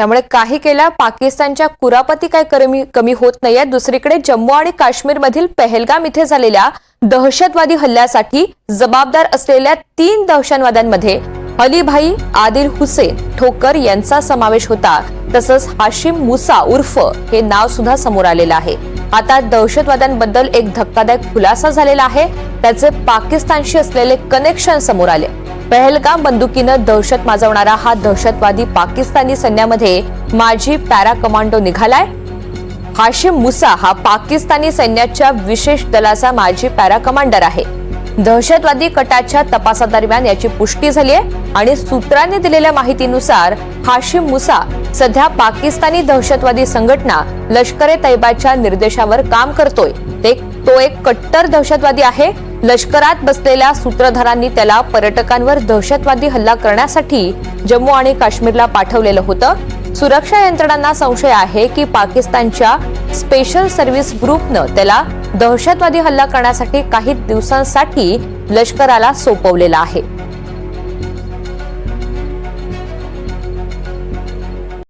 त्यामुळे काही केल्या पाकिस्तानच्या कुरापती काय कमी होत नाहीये। दुसरीकडे जम्मू आणि काश्मीरमधील पहलगाम इथे झालेल्या दहशतवादी हल्ल्यासाठी जबाबदार असलेल्या 3 दहशतवाद्यांमध्ये अली भाई आदिल हुसेन ठोकर यांचा समावेश होता। तसंच हाशिम मुसा उर्फ हे नाव सुद्धा समोर आलेलं आहे। आता दहशतवाद्यांबद्दल एक धक्कादायक खुलासा झालेला आहे। त्याचे पाकिस्तानशी असलेले कनेक्शन समोर आले। पहलगाम बंदुकीनं दहशत माजवणारा हा दहशतवादी पाकिस्तानी सैन्यामध्ये माजी पॅरा कमांडो निघालाय। हाशिम मुसा हा पाकिस्तानी सैन्याच्या विशेष दलाचा माजी पॅरा कमांडर आहे। दहशतवादी कटाच्या तपासादरम्यान याची पुष्टी झाली आहे आणि सूत्रांनी दिलेल्या माहितीनुसार हाशिम मुसा सध्या पाकिस्तानी दहशतवादी संघटना लष्कर-ए-तैयबाच्या निर्देशावर काम करतोय। तो एक कट्टर दहशतवादी आहे। लष्करात बसलेल्या सूत्रधारांनी त्याला पर्यटकांवर दहशतवादी हल्ला करण्यासाठी जम्मू आणि काश्मीरला पाठवलेलं होतं। सुरक्षा यंत्रणांना संशय आहे की पाकिस्तानच्या स्पेशल सर्व्हिस ग्रुपनं त्याला दहशतवादी हल्ला करण्यासाठी काही दिवसांसाठी लष्कराला सोपवलेला आहे।